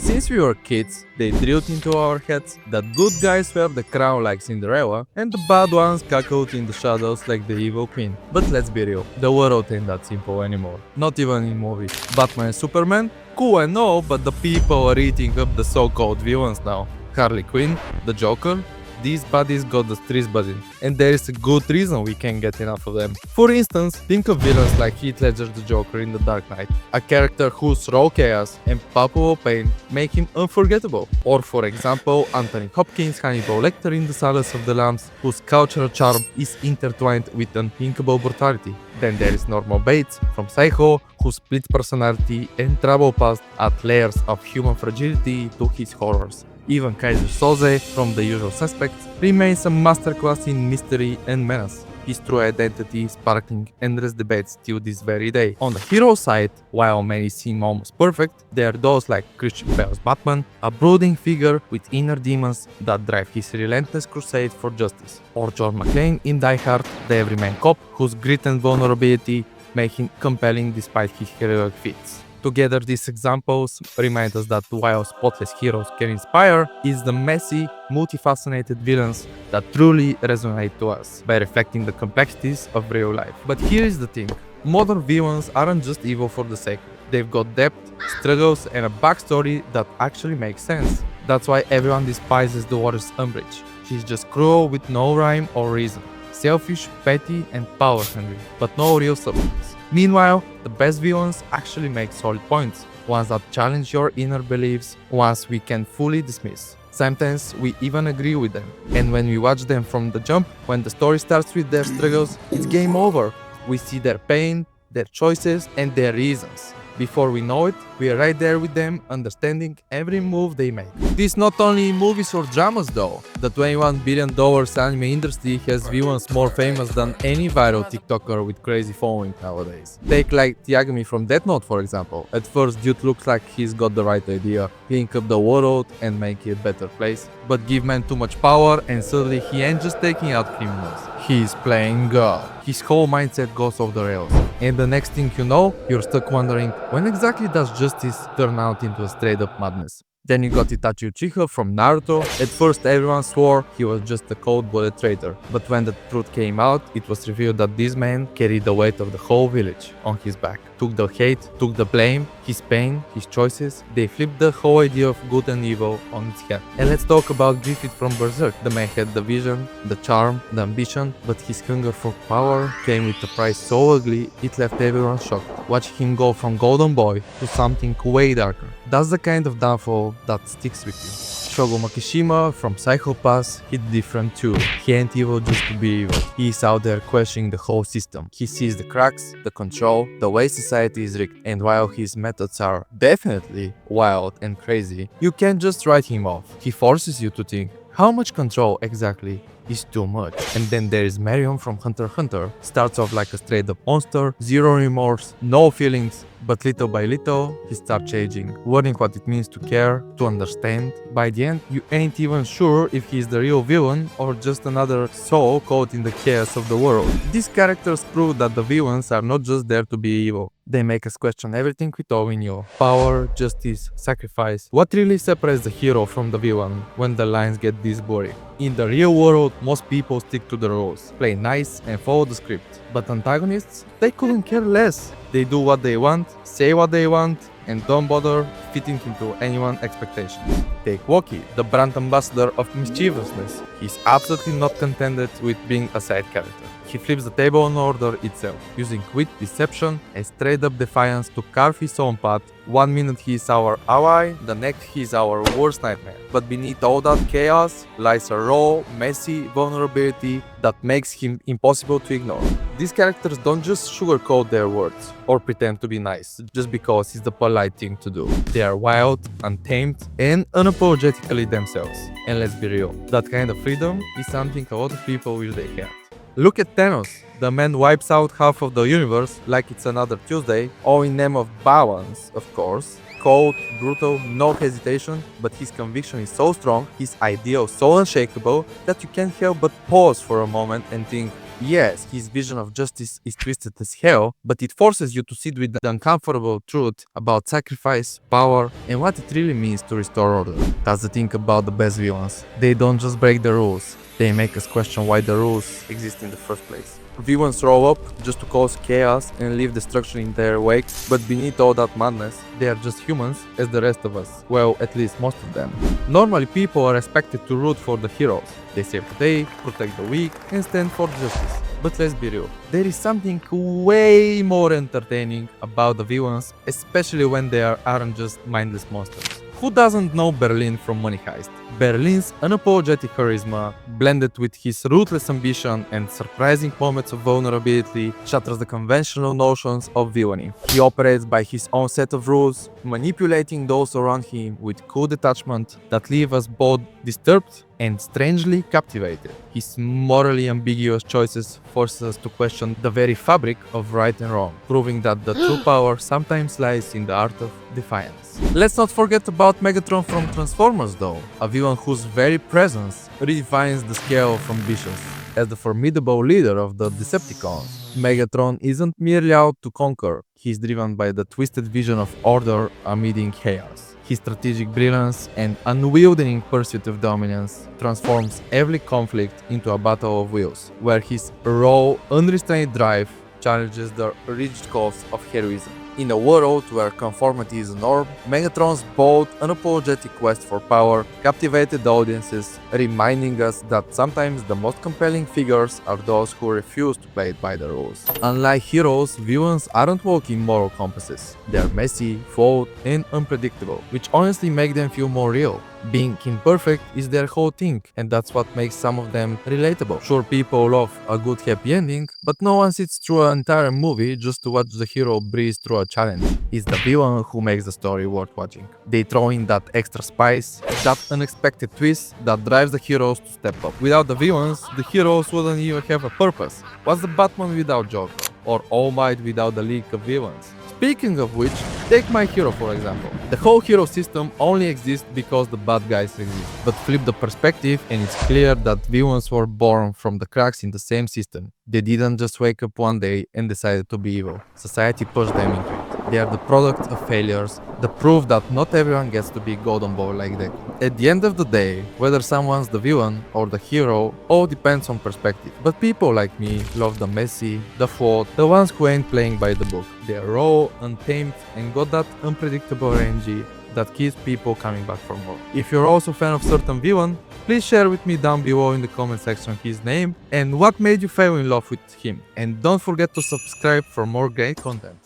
Since we were kids, they drilled into our heads that good guys wear the crown like Cinderella and the bad ones cackled in the shadows like the evil queen. But let's be real, the world ain't that simple anymore. Not even in movies. Batman and Superman? Cool and all, but the people are eating up the so-called villains now. Harley Quinn, the Joker, these buddies got the streets buzzing, and there is a good reason we can't get enough of them. For instance, think of villains like Heath Ledger's the Joker in The Dark Knight, a character whose raw chaos and palpable pain make him unforgettable. Or for example, Anthony Hopkins' Hannibal Lecter in The Silence of the Lambs, whose cultural charm is intertwined with unthinkable brutality. Then there is Norman Bates from Psycho, whose split personality and troubled past add layers of human fragility to his horrors. Even Kaiser Soze from The Usual Suspects remains a masterclass in mystery and menace, his true identity sparking endless debates till this very day. On the hero side, while many seem almost perfect, there are those like Christian Bale's Batman, a brooding figure with inner demons that drive his relentless crusade for justice. Or John McClane in Die Hard, the everyman cop whose grit and vulnerability make him compelling despite his heroic feats. Together, these examples remind us that while spotless heroes can inspire, it's the messy, multifaceted villains that truly resonate to us by reflecting the complexities of real life. But here is the thing, modern villains aren't just evil for the sake. They've got depth, struggles, and a backstory that actually makes sense. That's why everyone despises the Warrior's Umbridge. She's just cruel with no rhyme or reason. Selfish, petty, and power-hungry, but no real substance. Meanwhile, the best villains actually make solid points, ones that challenge your inner beliefs, ones we can fully dismiss. Sometimes we even agree with them, and when we watch them from the jump, when the story starts with their struggles, it's game over. We see their pain, their choices, and their reasons. Before we know it, we are right there with them, understanding every move they make. This not only in movies or dramas though. The $21 billion anime industry has villains more famous than any viral TikToker with crazy following nowadays. Take like Yagami from Death Note for example. At first dude looks like he's got the right idea, clean up the world and make it a better place. But give man too much power and suddenly he ain't just taking out criminals. He's playing God. His whole mindset goes off the rails. And the next thing you know, you're stuck wondering, when exactly does justice turn out into a straight up madness? Then you got Itachi Uchiha from Naruto. At first everyone swore he was just a cold-blooded traitor, but when the truth came out, it was revealed that this man carried the weight of the whole village on his back. Took the hate, took the blame, his pain, his choices. They flipped the whole idea of good and evil on its head. And let's talk about Griffith from Berserk. The man had the vision, the charm, the ambition, but his hunger for power came with a price so ugly it left everyone shocked. Watch him go from golden boy to something way darker. That's the kind of downfall that sticks with you. Shogo Makishima from Psycho Pass hit different too. He ain't evil just to be evil. He's out there questioning the whole system. He sees the cracks, the control, the way society is rigged, and while his methods are definitely wild and crazy, you can't just write him off. He forces you to think, how much control exactly is too much? And then there is Marion from Hunter x Hunter. Starts off like a straight up monster, zero remorse, no feelings, but little by little, he starts changing, learning what it means to care, to understand. By the end, you ain't even sure if he's the real villain or just another soul caught in the chaos of the world. These characters prove that the villains are not just there to be evil. They make us question everything we thought we knew. Power, justice, sacrifice. What really separates the hero from the villain when the lines get this blurry? In the real world, most people stick to the rules, play nice and follow the script. But antagonists, they couldn't care less. They do what they want, say what they want, and don't bother fitting into anyone's expectations. Take Woki, the brand ambassador of mischievousness. He's absolutely not contented with being a side character. He flips the table on order itself, using wit, deception, and straight-up defiance to carve his own path. One minute he is our ally, the next he is our worst nightmare. But beneath all that chaos lies a raw, messy vulnerability that makes him impossible to ignore. These characters don't just sugarcoat their words or pretend to be nice just because it's the polite thing to do. They are wild, untamed, and unapologetically themselves. And let's be real, that kind of freedom is something a lot of people wish they had. Look at Thanos. The man wipes out half of the universe like it's another Tuesday, all in name of balance, of course. Cold, brutal, no hesitation, but his conviction is so strong, his ideal so unshakable, that you can't help but pause for a moment and think, Yes, his vision of justice is twisted as hell, but it forces you to sit with the uncomfortable truth about sacrifice, power, and what it really means to restore order. That's the thing about the best villains. They don't just break the rules, they make us question why the rules exist in the first place. Villains roll up just to cause chaos and leave destruction in their wake, but beneath all that madness, they are just humans as the rest of us. Well, at least most of them. Normally, people are expected to root for the heroes. They save the day, protect the weak, and stand for justice. But let's be real, there is something way more entertaining about the villains, especially when they aren't just mindless monsters. Who doesn't know Berlin from Money Heist? Berlin's unapologetic charisma, blended with his ruthless ambition and surprising moments of vulnerability, shatters the conventional notions of villainy. He operates by his own set of rules, manipulating those around him with cool detachment that leave us both disturbed and strangely captivated. His morally ambiguous choices force us to question the very fabric of right and wrong, proving that the true power sometimes lies in the art of defiance. Let's not forget about Megatron from Transformers though, a villain whose very presence redefines the scale of ambitions. As the formidable leader of the Decepticons, Megatron isn't merely out to conquer, he's driven by the twisted vision of order amid chaos. His strategic brilliance and unwavering pursuit of dominance transforms every conflict into a battle of wills, where his raw, unrestrained drive challenges the rigid codes of heroism. In a world where conformity is a norm, Megatron's bold, unapologetic quest for power captivated audiences, reminding us that sometimes the most compelling figures are those who refuse to play by the rules. Unlike heroes, villains aren't walking moral compasses. They're messy, flawed, and unpredictable, which honestly make them feel more real. Being imperfect is their whole thing, and that's what makes some of them relatable. Sure, people love a good happy ending, but no one sits through an entire movie just to watch the hero breeze through a challenge. It's the villain who makes the story worth watching. They throw in that extra spice, that unexpected twist that drives the heroes to step up. Without the villains, the heroes wouldn't even have a purpose. What's the Batman without Joker? Or All Might without the League of Villains? Speaking of which, take My Hero for example. The whole hero system only exists because the bad guys exist. But flip the perspective and it's clear that villains were born from the cracks in the same system. They didn't just wake up one day and decided to be evil. Society pushed them into it. They are the product of failures, the proof that not everyone gets to be golden boy like that. At the end of the day, whether someone's the villain or the hero, all depends on perspective. But people like me love the messy, the flawed, the ones who ain't playing by the book. They are raw, untamed, and got that unpredictable energy that keeps people coming back for more. If you're also a fan of certain villain, please share with me down below in the comment section his name and what made you fall in love with him. And don't forget to subscribe for more great content.